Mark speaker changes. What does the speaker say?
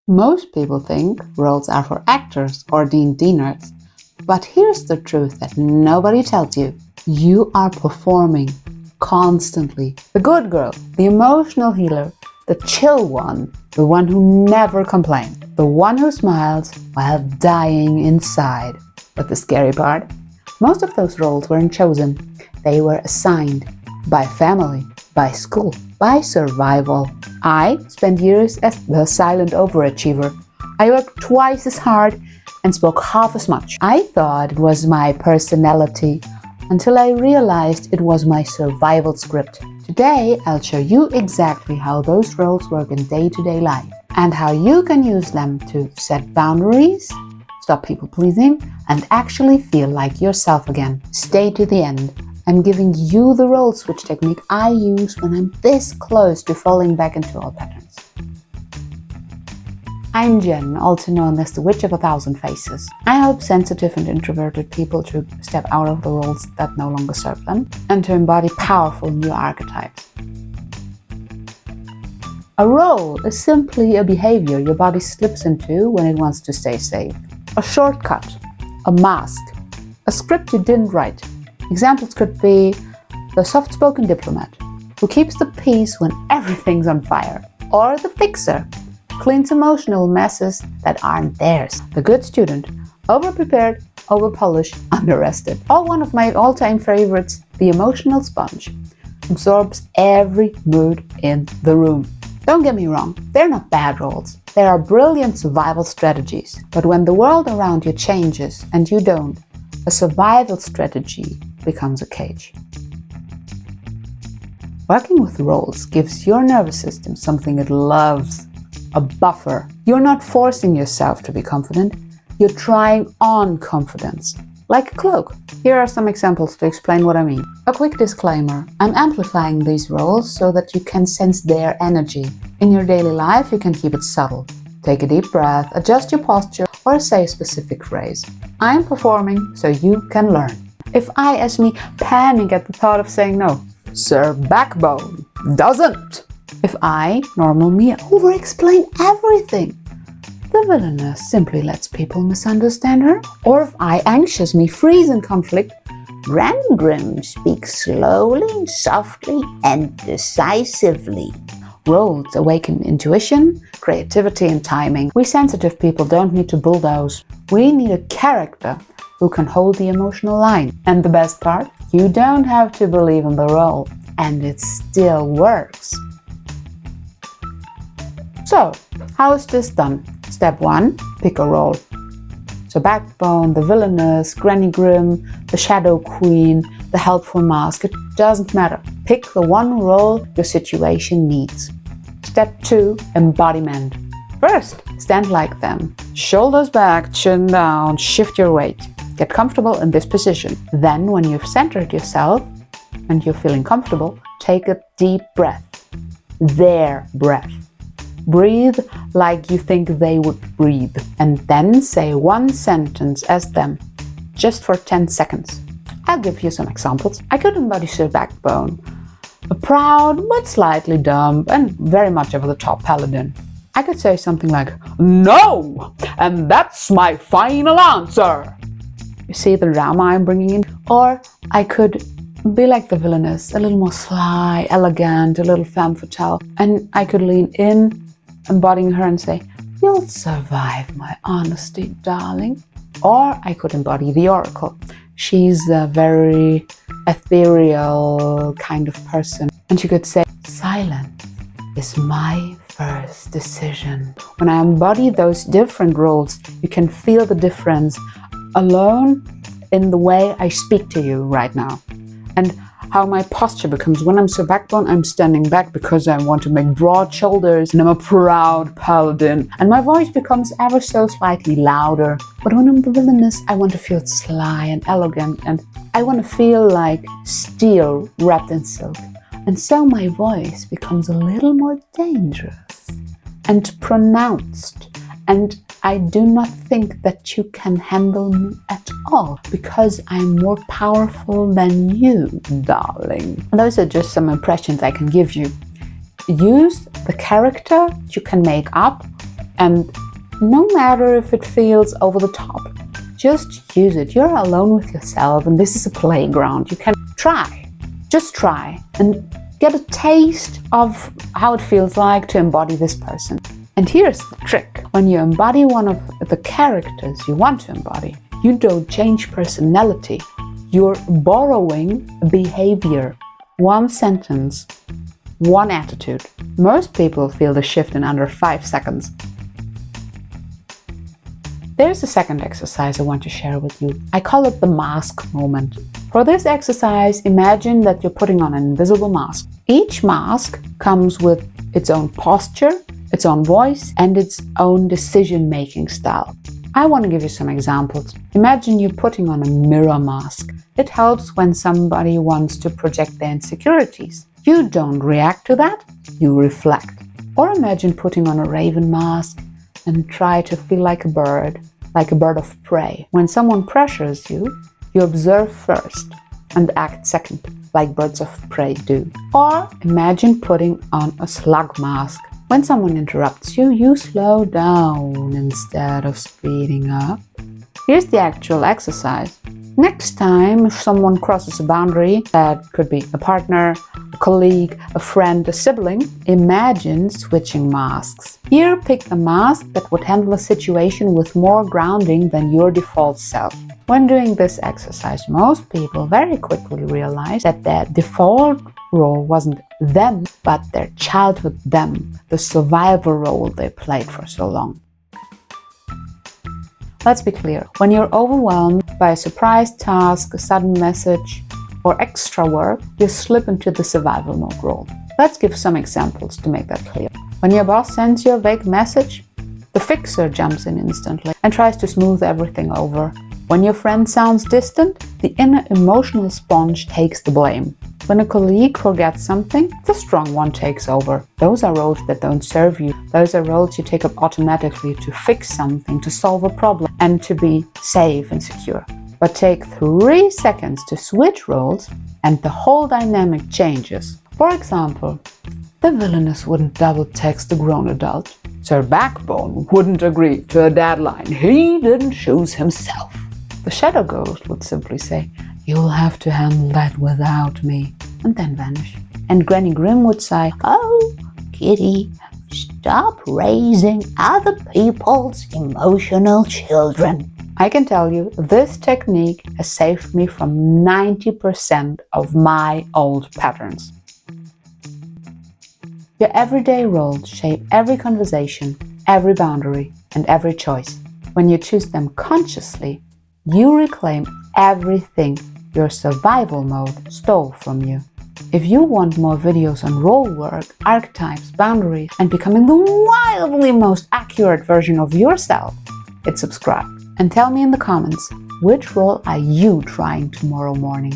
Speaker 1: Most people think roles are for actors or D&Ders, but here's the truth that nobody tells you. You are performing constantly. The good girl, the emotional healer, the chill one, the one who never complains, the one who smiles while dying inside. But the scary part? Most of those roles weren't chosen. They were assigned by family, by school, by survival. I spent years as the silent overachiever. I worked twice as hard and spoke half as much. I thought it was my personality until I realized it was my survival script. Today, I'll show you exactly how those roles work in day-to-day life and how you can use them to set boundaries, stop people-pleasing, and actually feel like yourself again. Stay to the end. I'm giving you the role switch technique I use when I'm this close to falling back into old patterns. I'm Jen, also known as the Witch of 1,000 Faces. I help sensitive and introverted people to step out of the roles that no longer serve them and to embody powerful new archetypes. A role is simply a behavior your body slips into when it wants to stay safe. A shortcut, a mask, a script you didn't write. Examples could be the soft-spoken diplomat who keeps the peace when everything's on fire, or the fixer, cleans emotional messes that aren't theirs. The good student, over-prepared, over-polished, under-rested. Or one of my all-time favorites, the emotional sponge, absorbs every mood in the room. Don't get me wrong, they're not bad roles. They are brilliant survival strategies. But when the world around you changes and you don't, a survival strategy becomes a cage. Working with roles gives your nervous system something it loves, a buffer. You're not forcing yourself to be confident, you're trying on confidence, like a cloak. Here are some examples to explain what I mean. A quick disclaimer, I'm amplifying these roles so that you can sense their energy. In your daily life, you can keep it subtle. Take a deep breath, adjust your posture, or say a specific phrase. I'm performing so you can learn. If I, as me, panic at the thought of saying no, Sir Backbone doesn't. If I, normal me, over-explain everything, the villainess simply lets people misunderstand her. Or if I, anxious me, freeze in conflict, Granny Grim speaks slowly, softly, and decisively. Roles awaken intuition, creativity, and timing. We sensitive people don't need to bulldoze. We need a character who can hold the emotional line. And the best part? You don't have to believe in the role, and it still works. So, how is this done? Step 1, pick a role. So Backbone, the villainess, Granny Grim, the Shadow Queen, the helpful mask, it doesn't matter. Pick the one role your situation needs. Step 2, embodiment. First, stand like them. Shoulders back, chin down, shift your weight. Get comfortable in this position. Then, when you've centered yourself and you're feeling comfortable, take a deep breath. Their breath. Breathe like you think they would breathe. And then say one sentence as them, just for 10 seconds. I'll give you some examples. I could embody Sir Backbone, a proud but slightly dumb and very much over the top paladin. I could say something like, "No! And that's my final answer!" You see the drama I'm bringing in? Or I could be like the villainess, a little more sly, elegant, a little femme fatale. And I could lean in, embodying her and say, "You'll survive, my honesty, darling." Or I could embody the Oracle. She's a very ethereal kind of person. And she could say, "Silence is my first decision." When I embody those different roles, you can feel the difference alone in the way I speak to you right now. And how my posture becomes. When I'm Sir Backbone, I'm standing back because I want to make broad shoulders and I'm a proud paladin. And my voice becomes ever so slightly louder. But when I'm the villainess, I want to feel sly and elegant and I want to feel like steel wrapped in silk. And so my voice becomes a little more dangerous and pronounced. And I do not think that you can handle me at all because I'm more powerful than you, darling. Those are just some impressions I can give you. Use the character you can make up And no matter if it feels over the top, just use it. You're alone with yourself, and this is a playground. You can try, just try, and get a taste of how it feels like to embody this person. And here's the trick. When you embody one of the characters you want to embody, you don't change personality. You're borrowing behavior. One sentence, one attitude. Most people feel the shift in under 5 seconds. There's a second exercise I want to share with you. I call it the mask moment. For this exercise, imagine that you're putting on an invisible mask. Each mask comes with its own posture, its own voice, and its own decision-making style. I want to give you some examples. Imagine you putting on a mirror mask. It helps when somebody wants to project their insecurities. You don't react to that, you reflect. Or imagine putting on a raven mask and try to feel like a bird of prey. When someone pressures you, you observe first and act second, like birds of prey do. Or imagine putting on a slug mask. When someone interrupts you, you slow down instead of speeding up. Here's the actual exercise. Next time, if someone crosses a boundary, that could be a partner, a colleague, a friend, a sibling, imagine switching masks. Here, pick the mask that would handle a situation with more grounding than your default self. When doing this exercise, most people very quickly realize that their default role wasn't them, but their childhood them, the survivor role they played for so long. Let's be clear, when you're overwhelmed by a surprise task, a sudden message, or extra work, you slip into the survival mode role. Let's give some examples to make that clear. When your boss sends you a vague message, the fixer jumps in instantly and tries to smooth everything over. When your friend sounds distant, the inner emotional sponge takes the blame. When a colleague forgets something, the strong one takes over. Those are roles that don't serve you. Those are roles you take up automatically to fix something, to solve a problem, and to be safe and secure. But take 3 seconds to switch roles and the whole dynamic changes. For example, the villainess wouldn't double text a grown adult. Sir Backbone wouldn't agree to a deadline he didn't choose himself. The shadow ghost would simply say, "You'll have to handle that without me," and then vanish. And Granny Grimm would say, "Oh, Kitty, stop raising other people's emotional children." I can tell you, this technique has saved me from 90% of my old patterns. Your everyday roles shape every conversation, every boundary, and every choice. When you choose them consciously, you reclaim everything your survival mode stole from you. If you want more videos on Rolework, archetypes, boundaries, and becoming the wildly most accurate version of yourself, hit subscribe. And tell me in the comments, which role are you trying tomorrow morning?